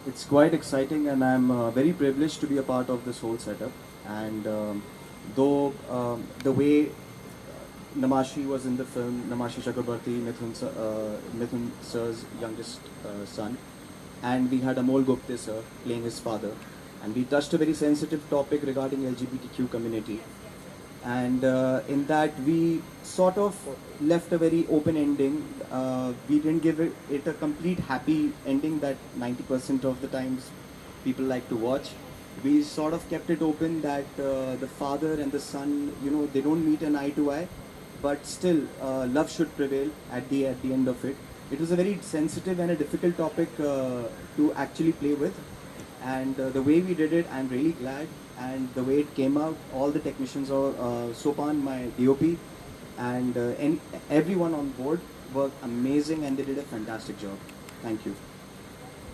It's quite exciting, and I'm very privileged to be a part of this whole setup. And though the way Namashi was in the film, Namashi Chakrabarti, Mithun sir's youngest son, and we had Amol Gupte sir playing his father, and we touched a very sensitive topic regarding LGBTQ community. And in that we sort of left a very open ending. We didn't give it a complete happy ending that 90% of the times people like to watch. We sort of kept it open that the father and the son, they don't meet an eye to eye, but still love should prevail at the end of it. It was a very sensitive and a difficult topic to actually play with, and the way we did it, I'm really glad. And the way it came out, all the technicians, or Sopan, my DOP, and everyone on board worked amazing, and they did a fantastic job. Thank you.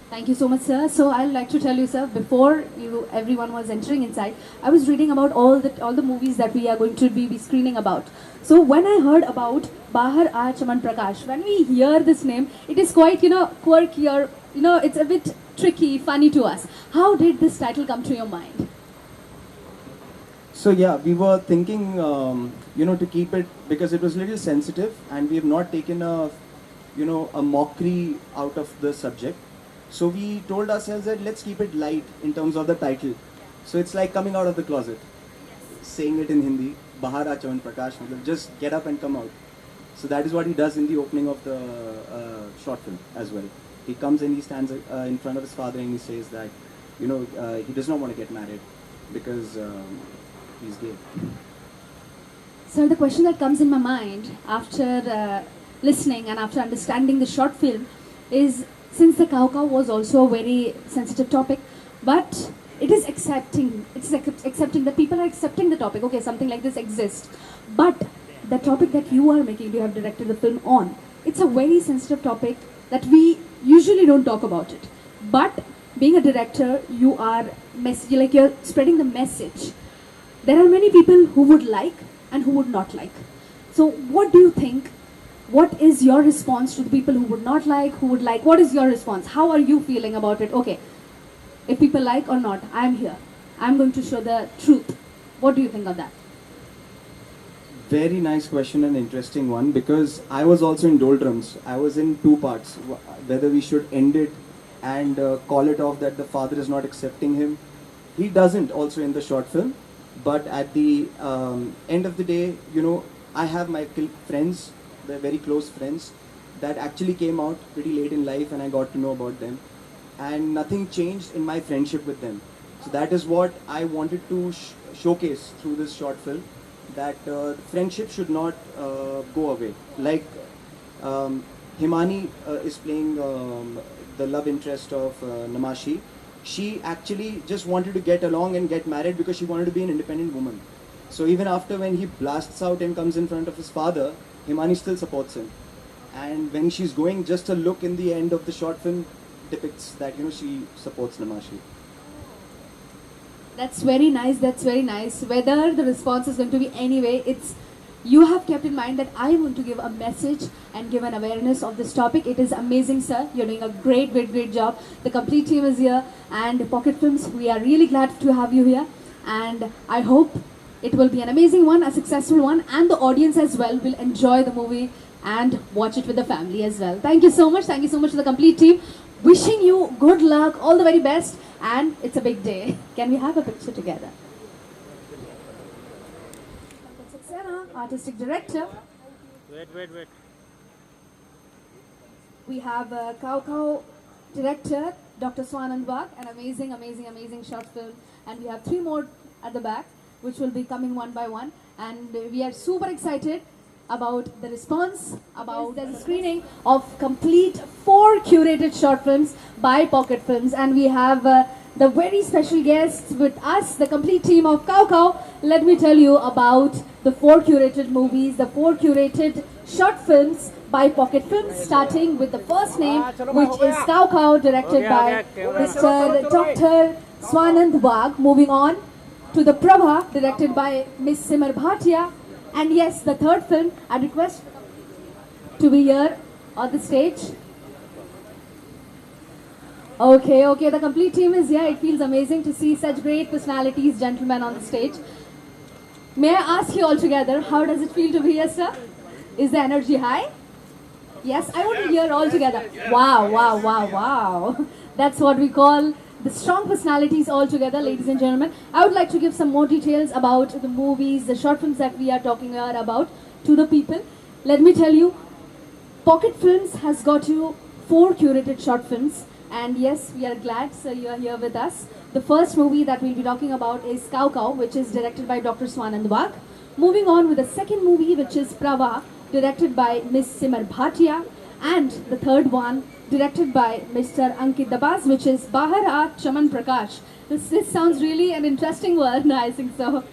Thank you so much, sir. So I'd like to tell you, sir, before everyone was entering inside, I was reading about all the movies that we are going to be screening about. So when I heard about Bahar Aa Chaman Prakash, when we hear this name, it is quite quirky, or it's a bit tricky, funny to us. How did this title come to your mind? So yeah, we were thinking, to keep it, because it was a little sensitive, and we have not taken a mockery out of the subject. So we told ourselves that let's keep it light in terms of the title. So it's like coming out of the closet, saying it in Hindi, Bahar Aa Chaman Prakash, just get up and come out. So that is what he does in the opening of the short film as well. He comes and he stands in front of his father and he says that, he does not want to get married because he's gay. Sir, the question that comes in my mind after listening and after understanding the short film is, since the cow cow was also a very sensitive topic, but it's accepting that people are accepting the topic. Okay, something like this exists, but the topic that you are making, you have directed the film on, it's a very sensitive topic that we usually don't talk about it. But being a director, you are you're spreading the message. There are many people who would like and who would not like. So what do you think? What is your response to the people who would not like, who would like? What is your response? How are you feeling about it? Okay, if people like or not, I'm here. I'm going to show the truth. What do you think of that? Very nice question and interesting one, because I was also in doldrums. I was in two parts, whether we should end it and call it off that the father is not accepting him. He doesn't also in the short film, but at the end of the day, I have my friends, they're very close friends, that actually came out pretty late in life, and I got to know about them, and nothing changed in my friendship with them. So that is what I wanted to showcase through this short film, that friendship should not go away. Like Himani is playing the love interest of Namashi. She actually just wanted to get along and get married because she wanted to be an independent woman. So even after when he blasts out and comes in front of his father, Himani still supports him. And when she's going, just a look in the end of the short film depicts that, she supports Namashi. That's very nice. That's very nice. Whether the response is going to be anyway, it's you have kept in mind that I am going to give a message and give an awareness of this topic. It is amazing, sir. You're doing a great job. The complete team is here, and Pocket Films, we are really glad to have you here. And I hope it will be an amazing one, a successful one, and the audience as well will enjoy the movie and watch it with the family as well. Thank you so much. Thank you so much to the complete team. Wishing you good luck, all the very best, and it's a big day. Can we have a picture together? Saxena, artistic director. Wait. We have Cow Cow director, Dr. Swanand Bag, an amazing short film. And we have 3 more at the back, which will be coming one by one. And we are super excited about the response, about the screening of complete 4 curated short films by Pocket Films. And we have the very special guests with us, the complete team of Cow Cow. Let me tell you about the 4 curated movies, the 4 curated short films by Pocket Films, starting with the first name, which is Cow Cow, directed by Mr. Dr. Swanand Bag. Moving on to the Prabha, directed by Miss Simar Bhatia. And yes, the third film, I request to be here on the stage. Okay, okay, the complete team is here. It feels amazing to see such great personalities, gentlemen on the stage. May I ask you all together, how does it feel to be here, sir? Is the energy high? Yes, I want to hear all together. Wow, wow, wow, wow. That's what we call the strong personalities all together, ladies and gentlemen. I would like to give some more details about the movies, the short films that we are talking here about to the people. Let me tell you, Pocket Films has got you 4 curated short films, and yes, we are glad, sir, you are here with us. The first movie that we'll be talking about is Cow Cow, which is directed by Dr. Swanand Wag. Moving on with the second movie, which is Prava, directed by Miss Simar Bhatia, and the third one, directed by Mr. Ankit Dabas, which is Bahar Aa Chaman Prakash. This sounds really an interesting word, I think so.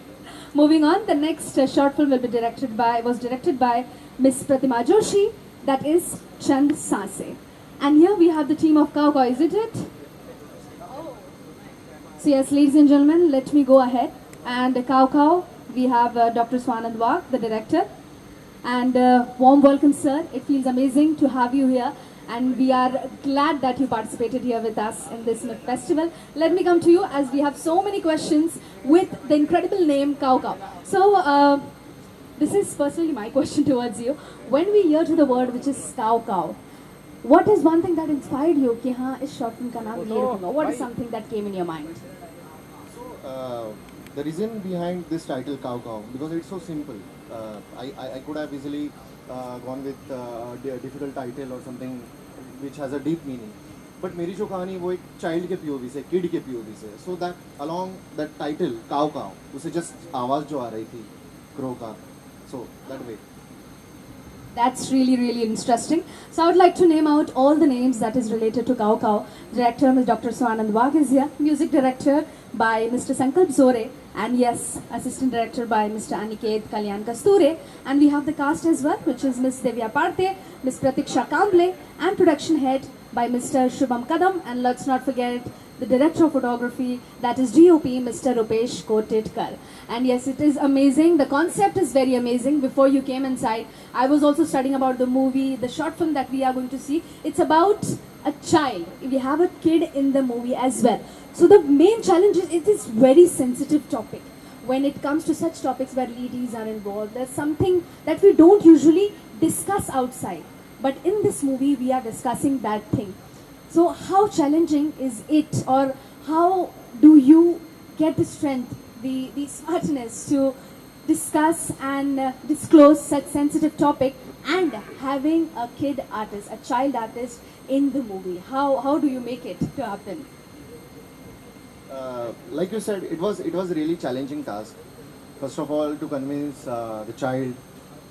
Moving on, the next short film was directed by Miss Pratima Joshi, that is Chand Sase. And here we have the team of Cow Cow, isn't it? So yes, ladies and gentlemen, let me go ahead. And Cow Cow, we have Dr. Swanand Wag, the director. And warm welcome, sir. It feels amazing to have you here. And we are glad that you participated here with us in this MIF festival. Let me come to you as we have so many questions with the incredible name Cow Cow. So this is personally my question towards you. When we hear to the word which is Cow Cow, what is one thing that inspired you कि हाँ इस short film का नाम ये रखूँगा? What is something that came in your mind? The reason behind this title Cow Cow, because it's so simple. I could have easily gone with a difficult title or something which has a deep meaning. But मेरी जो कहानी वो एक child के POV से, kid के POV से, so that along that title Cow Cow, उसे just आवाज़ जो आ रही थी crow का, so that way. That's really, really interesting. So I would like to name out all the names that is related to Cow Cow. Director is Dr. Swanand Wag is here. Music director by Mr. Sankalp Zore. And yes, assistant director by Mr. Aniket Kalyan Kasture. And we have the cast as well, which is Miss Devya Parthe, Miss Pratiksha Kamble, and production head by Mr. Shubham Kadam. And let's not forget the director of photography, that is DOP, Mr. Rupesh Kotitkar. And yes, it is amazing. The concept is very amazing. Before you came inside, I was also studying about the movie, the short film that we are going to see. It's about a child. We have a kid in the movie as well. So the main challenge is it is very sensitive topic. When it comes to such topics where ladies are involved, there's something that we don't usually discuss outside. But in this movie, we are discussing that thing. So how challenging is it, or how do you get the strength, the smartness to discuss and disclose such sensitive topic and having a kid artist, a child artist in the movie? How do you make it to happen? Like you said, it was a really challenging task. First of all, to convince the child,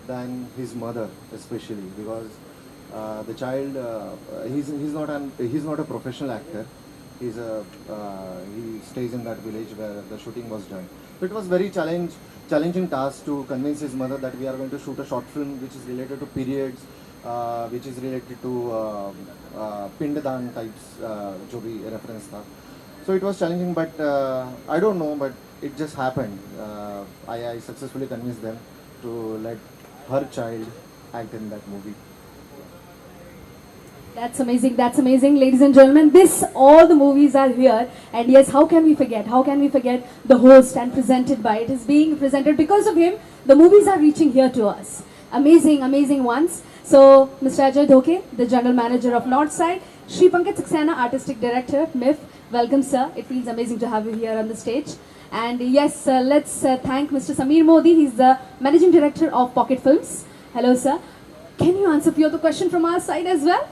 then his mother especially, because the child he's not a professional actor. He stays in that village where the shooting was done. So it was very challenging task to convince his mother that we are going to shoot a short film which is related to periods, which is related to Pindadan types, जो भी reference था. So it was challenging, but I don't know, but it just happened. I successfully convinced them to let her child act in that movie. That's amazing, ladies and gentlemen. All the movies are here. And yes, how can we forget? How can we forget the host and presented by? It is being presented because of him. The movies are reaching here to us. Amazing, amazing ones. So, Mr. Ajay Dhoke, the General Manager of Northside. Shri Pankaj Saxena, Artistic Director, MIF. Welcome, sir. It feels amazing to have you here on the stage. And yes, let's thank Mr. Samir Modi. He's the Managing Director of Pocket Films. Hello, sir. Can you answer a few of the questions from our side as well?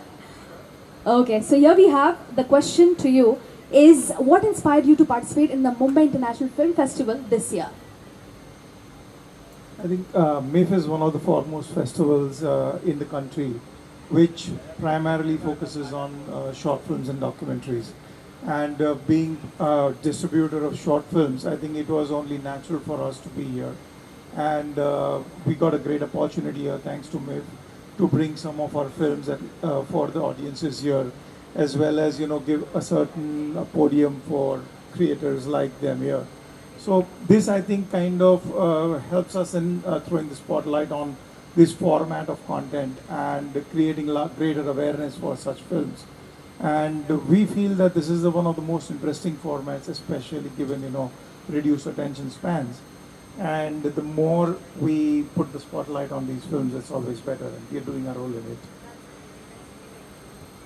Okay, so here we have the question to you is what inspired you to participate in the Mumbai International Film Festival this year? I think MIF is one of the foremost festivals in the country, which primarily focuses on short films and documentaries. And being a distributor of short films, I think it was only natural for us to be here. And we got a great opportunity here, thanks to MIF, to bring some of our films for the audiences here, as well as give a certain podium for creators like them here. So this, I think, kind of helps us in throwing the spotlight on this format of content and creating greater awareness for such films. And we feel that this is one of the most interesting formats, especially given, reduced attention spans. And the more we put the spotlight on these films, it's always better, and we are doing our role in it.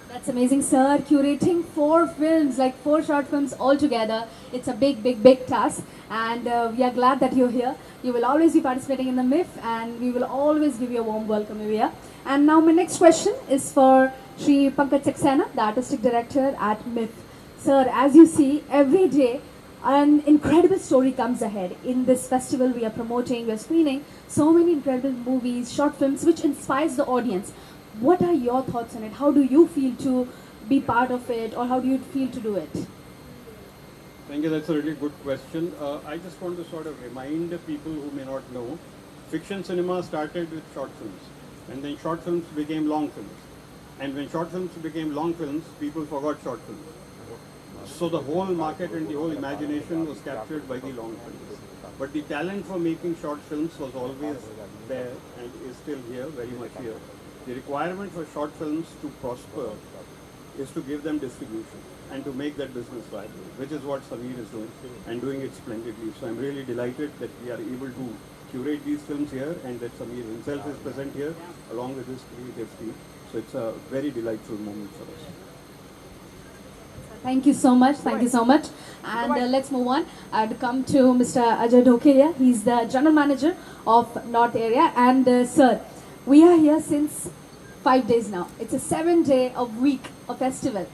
That's amazing, sir. Curating 4 films, like 4 short films altogether, it's a big, big, big task. And we are glad that you're here. You will always be participating in the MIF, and we will always give you a warm welcome over here. And now my next question is for Shri Pankaj Saxena, the artistic director at MIF. Sir, as you see, every day an incredible story comes ahead. In this festival we are promoting, we are screening so many incredible movies, short films, which inspires the audience. What are your thoughts on it? How do you feel to be part of it, or how do you feel to do it? Thank you, that's a really good question. I just want to sort of remind people who may not know, fiction cinema started with short films, and then short films became long films. And when short films became long films, people forgot short films. So the whole market and the whole imagination was captured by the long films. But the talent for making short films was always there and is still here, very much here. The requirement for short films to prosper is to give them distribution and to make that business viable, which is what Sameer is doing and doing it splendidly. So I'm really delighted that we are able to curate these films here and that Sameer himself is present here along with his creative team. So it's a very delightful moment for us. Thank you so much. Thank you so much. And let's move on. I'd come to Mr. Ajay Dhokeya. He's the general manager of North Area. And sir, we are here since 5 days now. It's a 7-day week, a festival.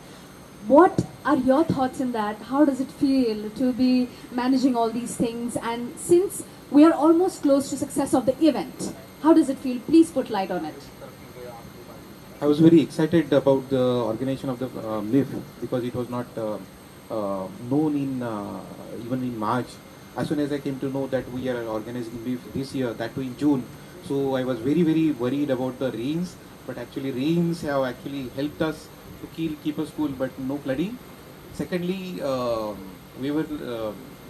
What are your thoughts in that? How does it feel to be managing all these things? And since we are almost close to success of the event, how does it feel? Please put light on it. I was very excited about the organization of the MIF because it was not known in even in March. As soon as I came to know that we are organizing MIF this year, that too in June, so I was very, very worried about the rains. But actually, rains have actually helped us to keep us cool, but no flooding. Secondly, we were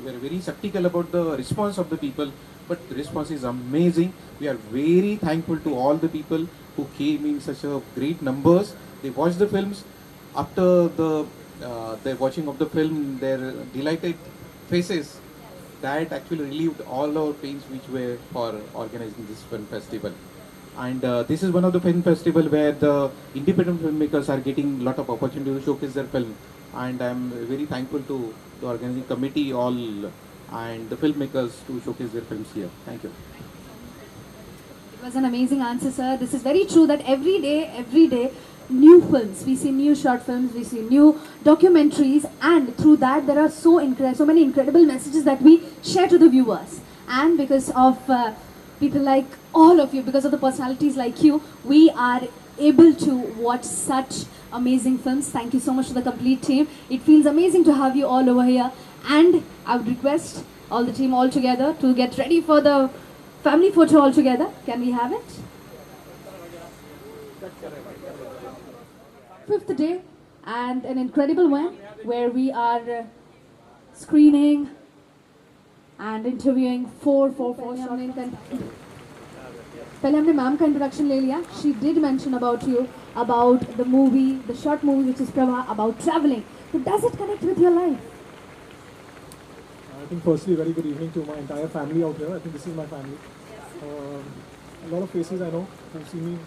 very skeptical about the response of the people, but the response is amazing. We are very thankful to all the people who came in such a great numbers. They watched the films. After the watching of the film, their delighted faces, that actually relieved all our pains which were for organizing this film festival. And this is one of the film festival where the independent filmmakers are getting a lot of opportunity to showcase their film. And I'm very thankful to the organizing committee all and the filmmakers to showcase their films here. Thank you. It was an amazing answer, sir. This is very true that every day, new films. We see new short films, we see new documentaries, and through that there are so many incredible messages that we share to the viewers. And because of people like all of you, because of the personalities like you, we are able to watch such amazing films. Thank you so much to the complete team. It feels amazing to have you all over here. And I would request all the team all together to get ready for the family photo all together. Can we have it? 5th day, and an incredible one where we are screening and interviewing four short films. पहले हमने ma'am का introduction ले लिया. She did mention about you, about the movie, the short movie which is Prabha, about traveling. So does it connect with your life? I think firstly, very good evening to my entire family out here. I think this is my family. A lot of faces I know who've seen me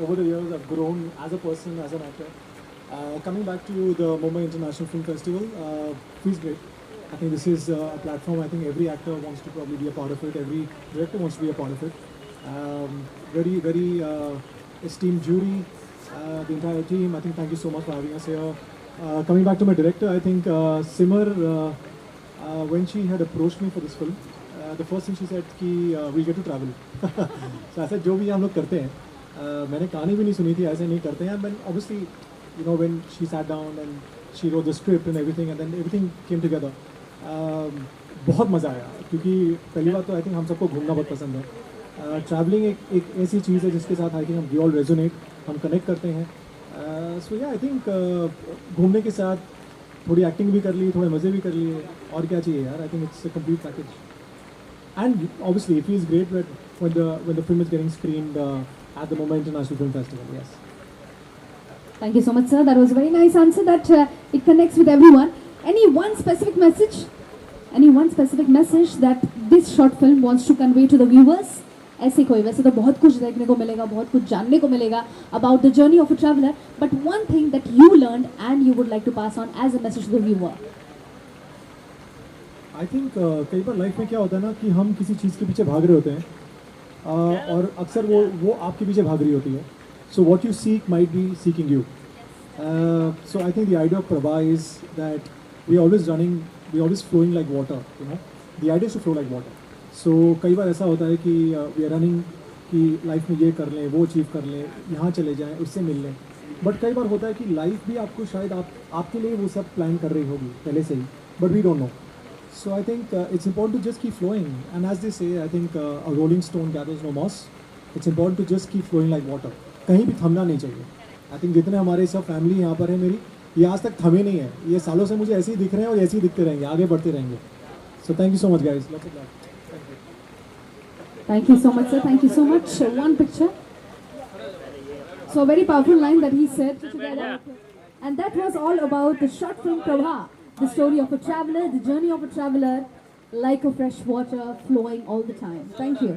over the years. I've grown as a person, as an actor. Coming back to the Mumbai International Film Festival, feels great. I think this is a platform. I think every actor wants to probably be a part of it. Every director wants to be a part of it. Very esteemed jury, the entire team. I think thank you so much for having us here. Coming back to my director, I think Simar, when she had approached me for this film, the first thing she said कि we get to travel. So I said जो भी हम लोग करते हैं, मैंने कहानी भी नहीं सुनी थी, ऐसे नहीं करते हैं. But obviously, you know, when she sat down and she wrote the script and everything came together. बहुत मज़ा आया क्योंकि पहली बात तो आई थिंक हम सबको घूमना बहुत पसंद है. ट्रैवलिंग एक ऐसी चीज़ है जिसके साथ आई थिंक हम वी ऑल रेजोनेट, हम कनेक्ट करते हैं. सो या आई थिंक घूमने के साथ थोड़ी एक्टिंग भी कर ली, थोड़े मज़े भी कर लिए, और क्या चाहिए यार. I think it's a complete package. And obviously it feels great when the film is getting screened at the Mumbai International Film Festival. Yes. Thank you so much, sir. That was a very nice answer. That it connects with everyone. Any one specific message? Any one specific message that this short film wants to convey to the viewers? ऐसे कोई वैसे तो बहुत कुछ देखने को मिलेगा, बहुत कुछ जानने को मिलेगा about the journey of a traveler. But one thing that you learned and you would like to pass on as a message to the viewer. I think कई बार लाइफ में क्या होता है ना कि हम किसी चीज़ के पीछे भाग रहे होते हैं और अक्सर वो आपके पीछे भाग रही होती है. So what you seek might be seeking you. So I think the idea of Prabha is that we always running, we always flowing like water, you know. The idea to flow like water. So कई बार ऐसा होता है कि we are running कि life में ये कर लें, वो अचीव कर लें, यहाँ चले जाएँ, उससे मिल लें. बट कई बार होता है कि लाइफ भी आपको शायद आपके लिए वो सब प्लान कर रही होगी पहले से ही, but we don't know. So I think it's important to just keep flowing, and as they say, I think a rolling stone gathers no moss. It's important to just keep flowing like water. कहीं भी थमना नहीं चाहिए. I think जितने हमारे सब family यहाँ पर है मेरी, ये आज तक थमे नहीं है. ये सालों से मुझे ऐसे ही दिख रहे हैं और ऐसे ही दिखते रहेंगे, आगे बढ़ते रहेंगे. So thank you so much, guys. Lots of love. Thank you. Thank you so much, sir. Thank you so much. One picture. So a very powerful line that he said together, and that was all about the short film Prabha. The story of a traveler, the journey of a traveler, like a fresh water flowing all the time. Thank you.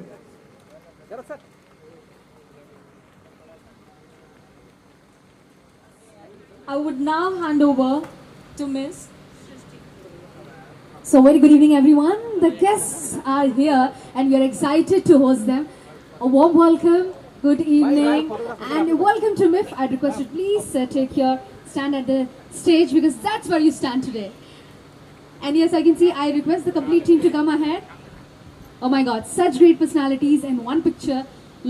I would now hand over to Miss. So very good evening, everyone. The guests are here, and we are excited to host them. A warm welcome. Good evening, and welcome to MIF. I'd request you please take your stand at the stage because that's where you stand today. And yes, I can see, I request the complete team to come ahead. Oh my God, such great personalities in one picture.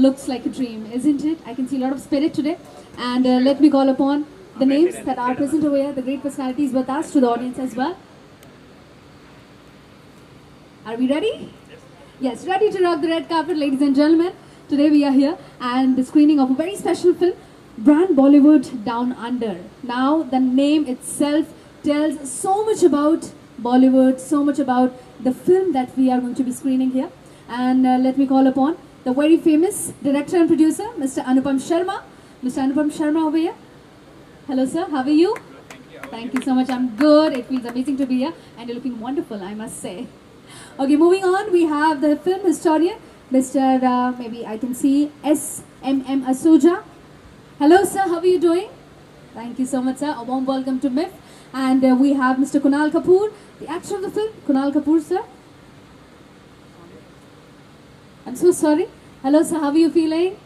Looks like a dream, isn't it? I can see a lot of spirit today. And let me call upon the names that are present over here, the great personalities with us, to the audience as well. Are we ready? Yes, ready to rock the red carpet, ladies and gentlemen. Today we are here and the screening of a very special film, Brand Bollywood Down Under. Now, the name itself tells so much about Bollywood, so much about the film that we are going to be screening here. And let me call upon the very famous director and producer, Mr. Anupam Sharma. Mr. Anupam Sharma over here. Hello sir, how are you? Thank you so much, I'm good. It feels amazing to be here and you're looking wonderful, I must say. Okay, moving on, we have the film historian, Mr. Maybe I can see S.M.M. Asuja. Hello sir, how are you doing? Thank you so much sir, a warm welcome to MIF. And we have Mr. Kunal Kapoor, the actor of the film. Kunal Kapoor, sir. I'm so sorry. Hello, sir. How are you feeling?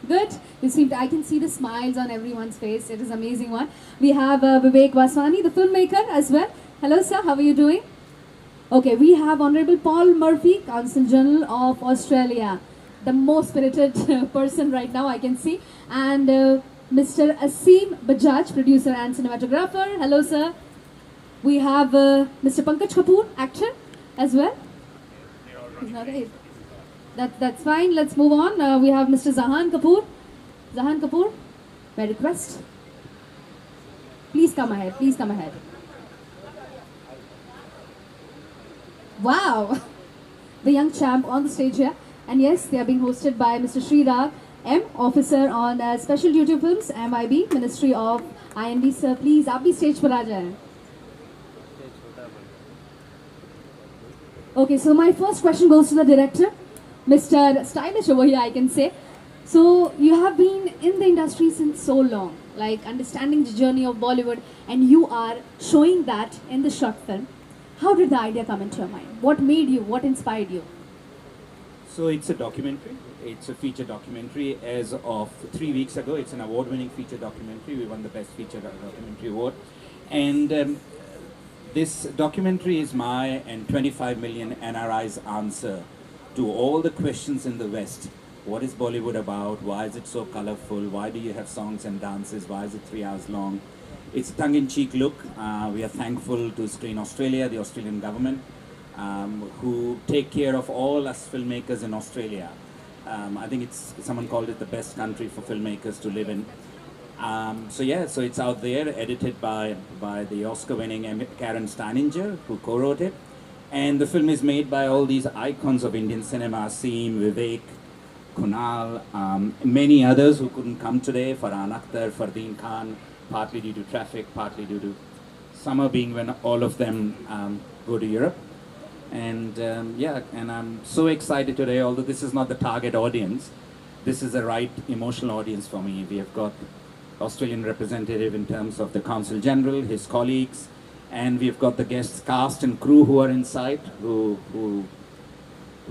Good. You seem to, I can see the smiles on everyone's face. It is an amazing one. We have Vivek Vaswani, the filmmaker, as well. Hello, sir. How are you doing? Okay. We have Honorable Paul Murphy, Consul General of Australia, the most spirited person right now, I can see, and Mr. Asim Bajaj, producer and cinematographer. Hello, sir. We have Mr. Pankaj Kapoor, actor, as well. He's not here. That's fine. Let's move on. We have Mr. Zahan Kapoor. Zahan Kapoor, my request. Please come ahead. Please come ahead. Wow, the young champ on the stage here. And yes, they are being hosted by Mr. Srirag M, officer on Special Duty Films, MIB, Ministry of IND. Sir, please, आप भी stage पर आ जाएं. Okay, so my first question goes to the director, Mr. Stylish over here, I can say. So you have been in the industry since so long, like understanding the journey of Bollywood, and you are showing that in the short film. How did the idea come into your mind? What made you? What inspired you? So it's a documentary. It's a feature documentary. As of 3 weeks ago, it's an award-winning feature documentary. We won the Best Feature Documentary Award. And this documentary is my and 25 million NRI's answer to all the questions in the West. What is Bollywood about? Why is it so colorful? Why do you have songs and dances? Why is it 3 hours long? It's a tongue-in-cheek look. We are thankful to Screen Australia, the Australian government, who take care of all us filmmakers in Australia. I think someone called it the best country for filmmakers to live in. So it's out there, edited by the Oscar-winning Karen Steininger, who co-wrote it. And the film is made by all these icons of Indian cinema, Asim, Vivek, Kunal, many others who couldn't come today, Farhan Akhtar, Fardeen Khan, partly due to traffic, partly due to summer being when all of them go to Europe. And and I'm so excited today, although this is not the target audience, this is the right emotional audience for me. We have got Australian representative in terms of the Consul General, his colleagues, and we've got the guests, cast and crew who are inside, who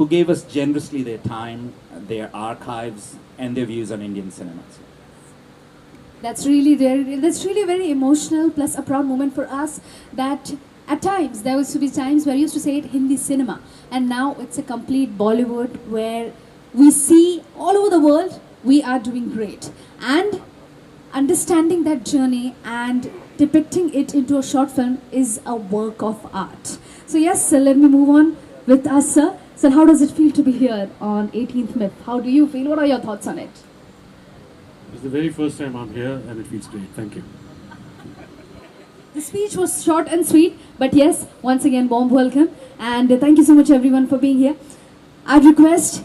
gave us generously their time, their archives, and their views on Indian cinemas. That's really very emotional, plus a proud moment for us, that at times there used to be times where I used to say it Hindi cinema, and now it's a complete Bollywood where we see all over the world we are doing great. And understanding that journey and depicting it into a short film is a work of art. So yes, sir, let me move on with us, sir. Sir, how does it feel to be here on 18th MIF? How do you feel? What are your thoughts on it? It's the very first time I'm here and it feels great. Thank you. The speech was short and sweet, but yes, once again, warm welcome. And thank you so much everyone for being here. I'd request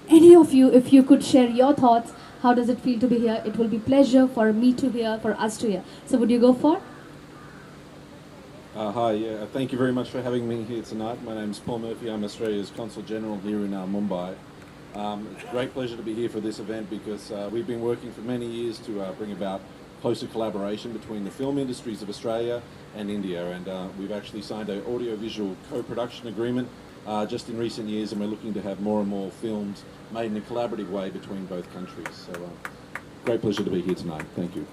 any of you, if you could share your thoughts, how does it feel to be here? It will be pleasure for me to hear, for us to hear. So would you go for? Hi, thank you very much for having me here tonight. My name is Paul Murphy. I'm Australia's Consul General here in Mumbai. It's a great pleasure to be here for this event because we've been working for many years to bring about closer collaboration between the film industries of Australia and India, and we've actually signed an audiovisual co-production agreement just in recent years, and we're looking to have more and more films made in a collaborative way between both countries. So great pleasure to be here tonight. Thank you.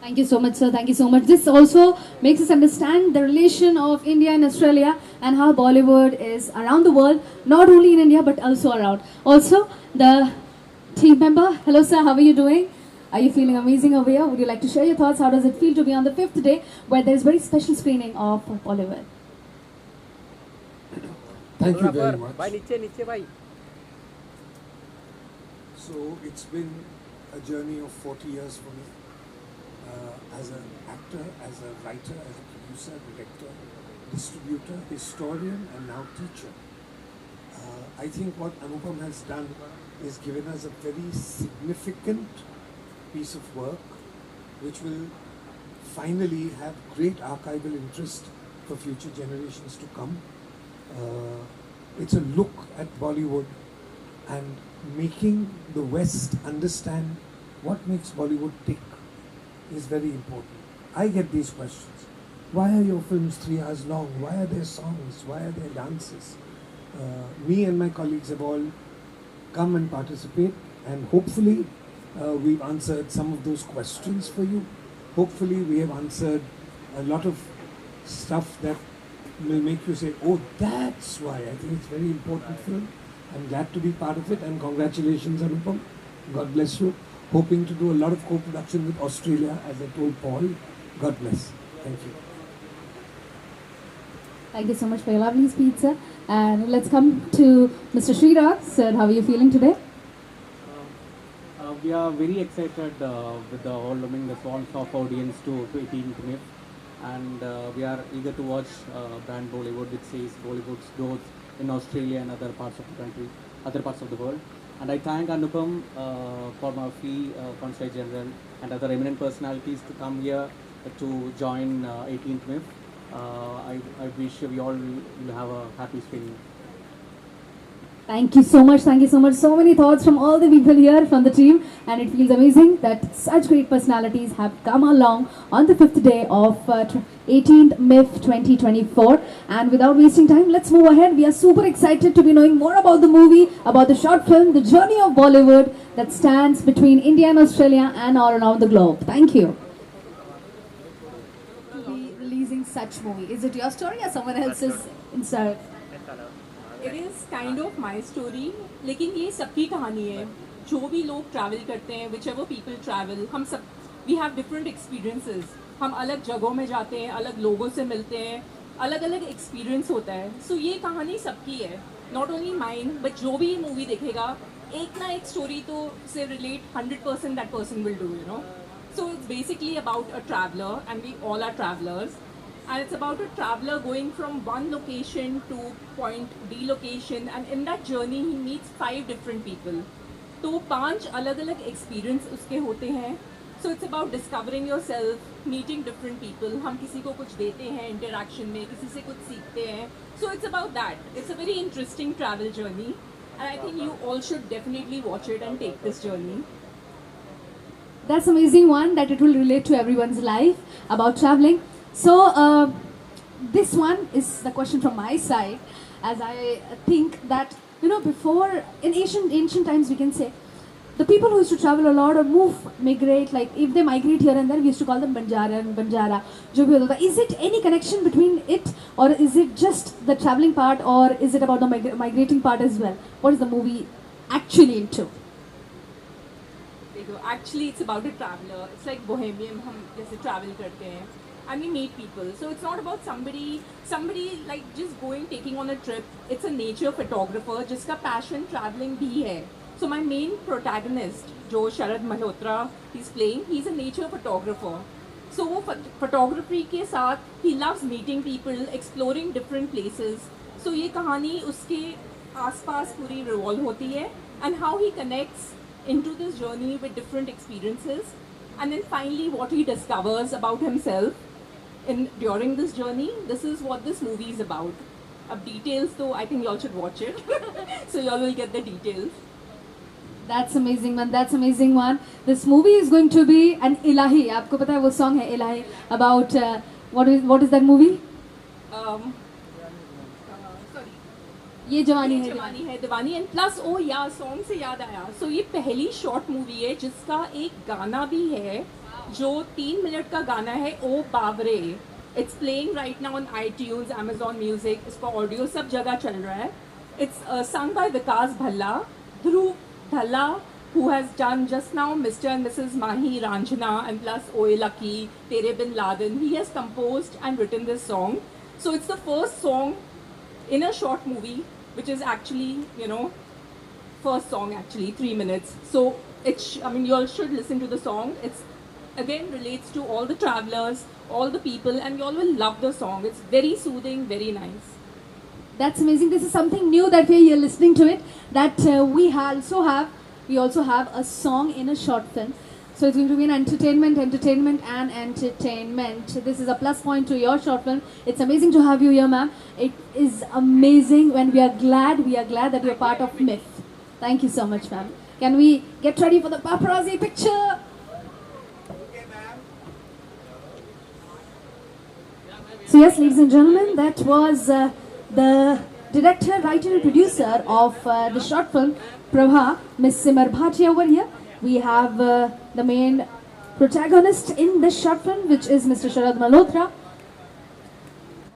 Thank you so much, sir. Thank you so much. This also makes us understand the relation of India and Australia and how Bollywood is around the world, not only in India but also around. Also, the team member, hello sir, how are you doing? Are you feeling amazing over here? Would you like to share your thoughts? How does it feel to be on the 5th day where there is very special screening of Bollywood? Thank you very much. So it's been a journey of 40 years for me. As an actor, as a writer, as a producer, director, distributor, historian, and now teacher. I think what Anupam has done is given us a very significant piece of work which will finally have great archival interest for future generations to come. It's a look at Bollywood and making the West understand what makes Bollywood tick is very important. I get these questions. Why are your films 3 hours long? Why are there songs? Why are there dances? Me and my colleagues have all come and participate, and hopefully we've answered some of those questions for you. Hopefully we have answered a lot of stuff that will make you say, oh, that's why. I think it's a very important film. I'm glad to be part of it, and congratulations, Anupam. God bless you. Hoping to do a lot of co-production with Australia, as I told Paul. God bless. Thank you. Thank you so much for your lovely speech, sir. And let's come to Mr. Sriraj. Sir, how are you feeling today? We are very excited with the whole, the swans of audience to 18th MIF. And we are eager to watch brand Bollywood, which says Bollywood's growth in Australia and other parts of the country, other parts of the world. And I thank Anupam for Murphy, Consul General, and other eminent personalities to come here to join 18th MIF. I wish we all will have a happy screening. Thank you so much. Thank you so much. So many thoughts from all the people here from the team, and it feels amazing that such great personalities have come along on the 5th day of 18th MIF 2024. And without wasting time, let's move ahead. We are super excited to be knowing more about the movie, about the short film, the journey of Bollywood that stands between India and Australia and all around the globe. Thank you. To be releasing such movie, is it your story or someone else's insert? It is kind of my story, लेकिन ये सबकी कहानी है. जो भी लोग travel करते हैं, whichever people travel, हम सब we have different experiences. हम अलग जगहों में जाते हैं, अलग लोगों से मिलते हैं, अलग-अलग experience होता है. So ये कहानी सबकी है. Not only mine, but जो भी ये movie देखेगा, एक ना एक story तो से relate 100% that person will do, you know. So it's basically about a traveler, and we all are travelers. And it's about a traveler going from one location to point D location, and in that journey he meets 5 different people. तो 5 अलग-अलग experience उसके होते हैं. So it's about discovering yourself, meeting different people. हम किसी को कुछ देते हैं interaction में, किसी से कुछ सीखते हैं. So it's about that. It's a very interesting travel journey, and I think you all should definitely watch it and take this journey. That's amazing one that it will relate to everyone's life about traveling. So this one is the question from my side, as I think that before in ancient times we can say the people who used to travel a lot or migrate, like if they migrate here and there, we used to call them Banjara, jo bhi hota tha. Is it any connection between it, or is it just the traveling part, or is it about the migrating part as well? What is the movie actually into? देखो, actually it's about a traveler. It's like bohemian, हम जैसे travel करते हैं and we meet people. So it's not about somebody like just going, taking on a trip. It's a nature photographer जिसका passion traveling भी है. So my main protagonist, जो शरद Malhotra he's playing, he's a nature photographer. So वो photography के साथ he loves meeting people, exploring different places. So ये कहानी उसके आसपास पूरी revolve होती है, and how he connects into this journey with different experiences, and then finally what he discovers about himself during this journey. This is what this movie is about. Ab details though, I think you all should watch it. So you all will get the details. That's amazing one. That's amazing one. This movie is going to be an Ilahi. आपको पता है वो song है Ilahi about what is that movie? ये जवानी है दीवानी. And plus song से याद आया. So ये पहली short movie है जिसका एक गाना भी है जो 3 मिनट का गाना है ओ बावरे. It's playing right now on iTunes, Amazon Music. इसका ऑडियो सब जगह चल रहा है. It's sung by Vikas Bhalla, Dhruv Dhalla, who has done just now Mr. and Mrs. Mahi Ranjana, and plus Oye Lucky, Tere Bin Laden. He has composed and written this song. So it's the first song in a short movie, which is actually, first song actually, 3 minutes. So you all should listen to the song. It's again relates to all the travelers, all the people, and you all will love the song. It's very soothing, very nice. That's amazing. This is something new that we're here listening to it. That we also have a song in a short film. So it's going to be an entertainment. This is a plus point to your short film. It's amazing to have you here, ma'am. It is amazing when we are glad that you're part of Myth. Thank you so much, ma'am. Can we get ready for the paparazzi picture? So yes, ladies and gentlemen, that was the director, writer and producer of the short film Prabha, Miss Simar Bhatia over here. We have the main protagonist in this short film, which is Mr. Sharad Malhotra.